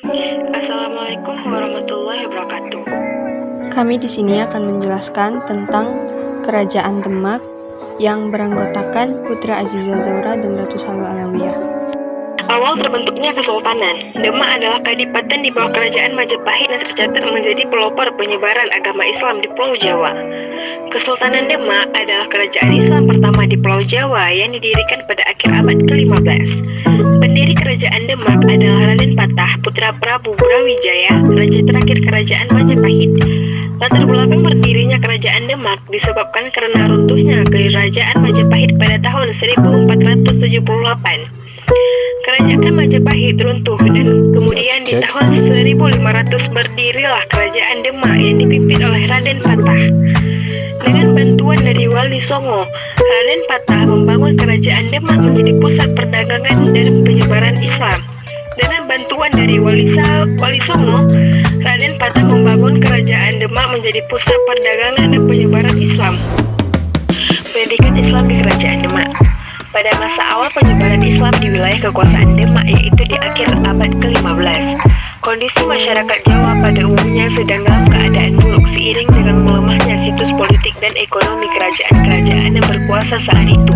Assalamualaikum warahmatullahi wabarakatuh. Kami di sini akan menjelaskan tentang Kerajaan Demak yang beranggotakan Putra Aziza Zohra dan Ratu Salwa Alawiyah. Awal terbentuknya Kesultanan Demak adalah kadipaten di bawah Kerajaan Majapahit yang tercatat menjadi pelopor penyebaran agama Islam di Pulau Jawa. Kesultanan Demak adalah kerajaan Islam pertama di Pulau Jawa yang didirikan pada akhir abad ke-15. Pendiri Kerajaan Demak adalah Raden Patah, putra Prabu Brawijaya, raja terakhir Kerajaan Majapahit. Latar belakang berdirinya Kerajaan Demak disebabkan karena runtuhnya Kerajaan Majapahit pada tahun 1478. Kerajaan Majapahit runtuh dan kemudian di tahun 1500 berdirilah Kerajaan Demak yang dipimpin oleh Raden Patah. Dengan bantuan dari Wali Songo, Raden Patah membangun Kerajaan Demak menjadi pusat perdagangan dan penyebaran Islam. Dengan bantuan dari Wali Songo, Raden Patah membangun Kerajaan Demak menjadi pusat perdagangan dan penyebaran Islam. Pendidikan Islam di Kerajaan Demak. Pada masa awal penyebaran Islam di wilayah kekuasaan Demak, yaitu di akhir abad ke-15, kondisi masyarakat Jawa pada umumnya sedang dalam keadaan buruk seiring dengan melemahnya situs politik dan ekonomi kerajaan-kerajaan yang berkuasa saat itu.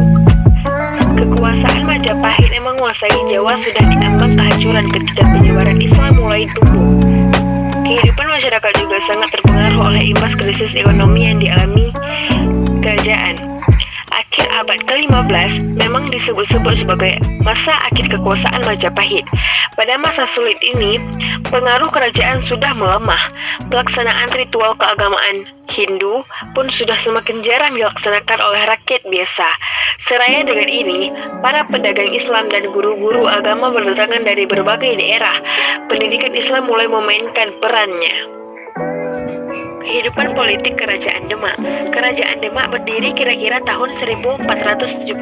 Kekuasaan Majapahit yang menguasai Jawa sudah diambang kehancuran ketika penyebaran Islam mulai tumbuh. Kehidupan masyarakat juga sangat terpengaruh oleh imbas krisis ekonomi yang dialami kerajaan. Akhir abad ke-15 memang disebut-sebut sebagai masa akhir kekuasaan Majapahit. Pada masa sulit ini, pengaruh kerajaan sudah melemah. Pelaksanaan ritual keagamaan Hindu pun sudah semakin jarang dilaksanakan oleh rakyat biasa. Seraya dengan ini, para pedagang Islam dan guru-guru agama berdatangan dari berbagai daerah. Pendidikan Islam mulai memainkan perannya. Kehidupan politik Kerajaan Demak. Kerajaan Demak berdiri kira-kira tahun 1478.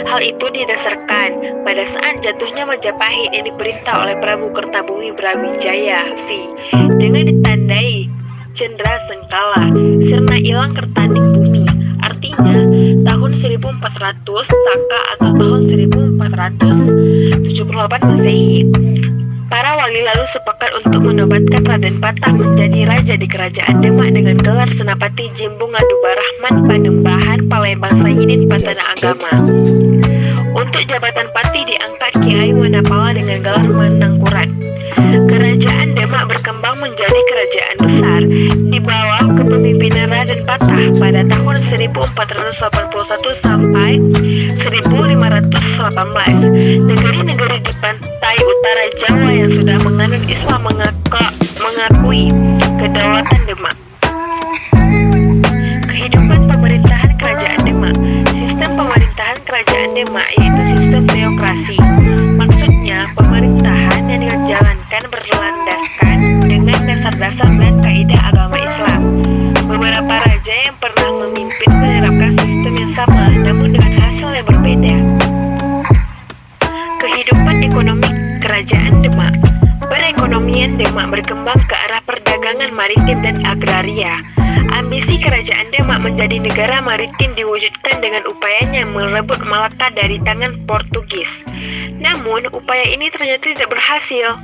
Hal itu didasarkan pada saat jatuhnya Majapahit yang diperintah oleh Prabu Kertabumi Brawijaya V dengan ditandai Cendra Sengkala, serna ilang kertanding bumi. Artinya, tahun 1400 Saka atau tahun 1478 Masehi. Para wali lalu sepakat untuk menobatkan Raden Patah menjadi raja di Kerajaan Demak dengan gelar Senapati Jimbung Adubarahman Panembahan Palembang Sayyidin Patana Agama. Untuk jabatan pati diangkat Kiai Wanapala dengan gelar Manangkurat. Kerajaan Demak berkembang menjadi kerajaan besar di bawah kepemimpinan Raden Patah pada tahun 1481 sampai 1518. Negeri-negeri di pantai utara Jawa yang sudah menganut Islam mengakui kedaulatan Demak. Kehidupan pemerintahan Kerajaan Demak. Sistem pemerintahan Kerajaan Demak yaitu sistem teokrasi. Maksudnya, pemerintahan yang dijalankan berlandaskan dengan dasar-dasar dan kaidah agama Islam. Beberapa raja yang pernah memimpin menerapkan sistem yang sama, namun dengan hasil yang berbeda. Kehidupan ekonomi Kerajaan Demak. Perekonomian Demak berkembang ke arah perdagangan maritim dan agraria. Ambisi Kerajaan Demak menjadi negara maritim diwujudkan dengan upayanya merebut Malaka dari tangan Portugis. Namun, upaya ini ternyata tidak berhasil.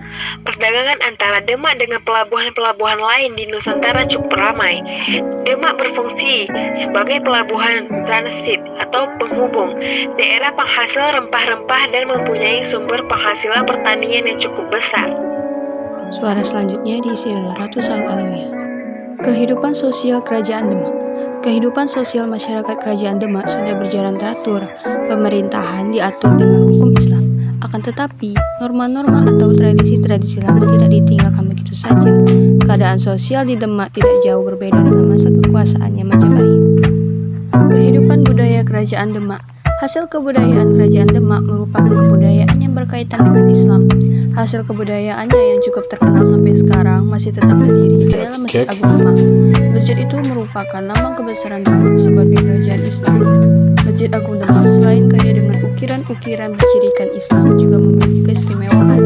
Perdagangan antara Demak dengan pelabuhan-pelabuhan lain di Nusantara cukup ramai. Demak berfungsi sebagai pelabuhan transit atau penghubung daerah penghasil rempah-rempah dan mempunyai sumber penghasilan pertanian yang cukup besar. Suara selanjutnya diisi oleh Ratu Salwa Alawiyah. Kehidupan sosial Kerajaan Demak. Kehidupan sosial masyarakat Kerajaan Demak sudah berjalan teratur. Pemerintahan diatur dengan hukum Islam. Akan tetapi, norma-norma atau tradisi-tradisi lama tidak ditinggalkan begitu saja. Keadaan sosial di Demak tidak jauh berbeda dengan masa kekuasaannya Majapahit. Kehidupan budaya Kerajaan Demak. Hasil kebudayaan Kerajaan Demak merupakan kebudayaan yang berkaitan dengan Islam. Hasil kebudayaannya yang cukup terkenal sampai sekarang masih tetap berdiri adalah Masjid Agung Demak. Masjid itu merupakan lambang kebesaran Demak sebagai kerajaan Islam. Masjid Agung Demak selain kaya dengan ukiran-ukiran bercirikan Islam juga memiliki keistimewaan,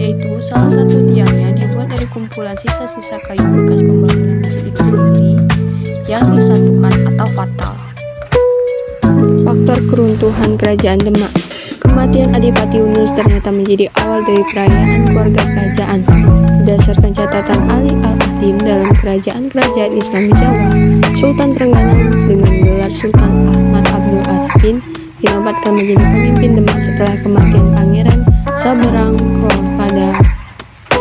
yaitu salah satu tiangnya dibuat dari kumpulan sisa-sisa kayu bekas pembangunan masjid itu sendiri yang disatukan atau fatal. Faktor keruntuhan Kerajaan Demak. Kematian Adipati Unus ternyata menjadi awal dari perayaan keluarga kerajaan. catatan Ali Al-Azim dalam kerajaan-kerajaan Islam di Jawa, Sultan Trenggana dengan gelar Sultan Ahmad Abdul Arifin dinobatkan menjadi pemimpin Demak setelah kematian Pangeran Saberangkol pada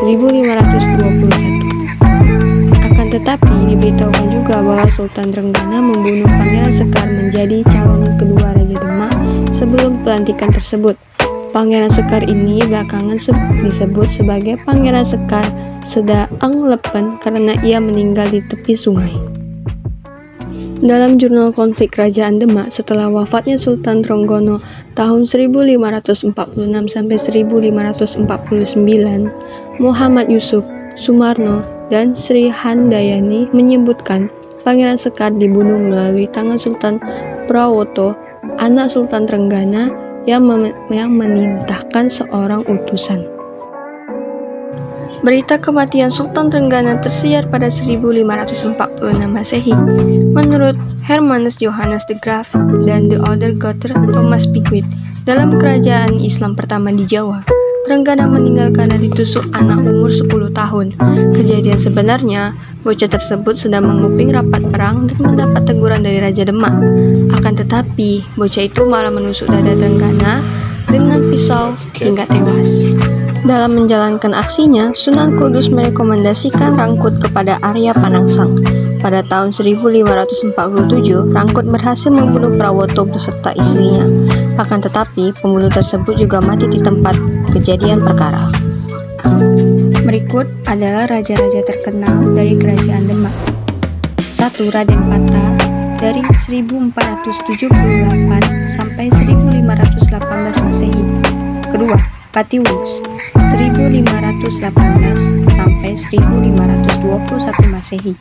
1521. Akan tetapi diberitahukan juga bahwa Sultan Trenggana membunuh Pangeran Sekar menjadi calon kedua Raja Demak sebelum pelantikan tersebut. Pangeran Sekar ini belakangan disebut sebagai Pangeran Sekar Sedaang Lepen karena ia meninggal di tepi sungai. Dalam jurnal konflik Kerajaan Demak setelah wafatnya Sultan Trenggono tahun 1546 sampai 1549, Muhammad Yusuf Sumarno dan Sri Handayani menyebutkan Pangeran Sekar dibunuh melalui tangan Sultan Prawoto, anak Sultan Trenggana yang menintahkan seorang utusan. Berita kematian Sultan Trenggana tersiar pada 1546 Masehi. Menurut Hermanus Johannes de Graaf dan The Other Gother Thomas Pigwit, dalam kerajaan Islam pertama di Jawa, Trenggana meninggal karena ditusuk anak umur 10 tahun. Kejadian sebenarnya, bocah tersebut sedang menguping rapat perang dan mendapat teguran dari Raja Demak. Akan tetapi, bocah itu malah menusuk dada Trenggana dengan pisau hingga tewas. Dalam menjalankan aksinya, Sunan Kudus merekomendasikan Rangkut kepada Arya Panangsang. Pada tahun 1547, Rangkut berhasil membunuh Prawoto beserta istrinya. Akan tetapi, pembunuh tersebut juga mati di tempat kejadian perkara. Berikut adalah raja-raja terkenal dari Kerajaan Demak. 1. Raden Patah dari 1478 sampai 1518 Masehi. Kedua, Patiwus 1518 sampai 1521 Masehi.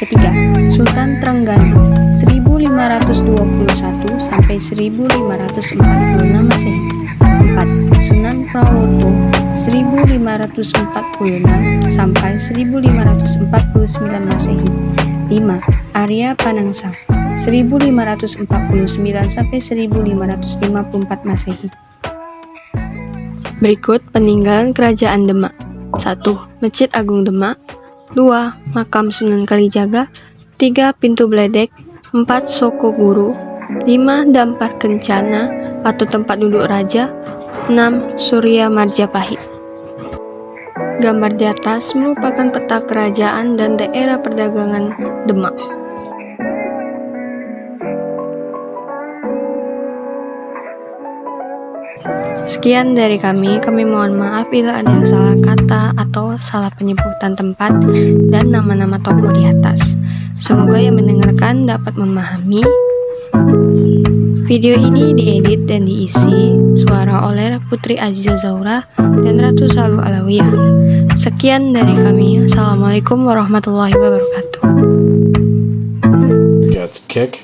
Ketiga, Sultan Trenggana 1521 sampai 1546 Masehi. 4. Sunan Prawoto 1546 sampai 1549 Masehi. 5. Arya Panangsang 1549 sampai 1554 Masehi. Berikut peninggalan Kerajaan Demak. 1. Masjid Agung Demak. 2. Makam Sunan Kalijaga. 3. Pintu Bledek. 4. Soko Guru. 5. Dampar Kencana atau tempat duduk raja. 6. Surya Marjapahit. Gambar di atas merupakan peta kerajaan dan daerah perdagangan Demak. Sekian dari kami mohon maaf bila ada salah kata atau salah penyebutan tempat dan nama-nama tokoh di atas. Semoga yang mendengarkan dapat memahami. Video ini diedit dan diisi suara oleh Putri Aziza Zaura dan Ratu Salu Alawiyah. Sekian dari kami. Assalamualaikum warahmatullahi wabarakatuh. Got the kick.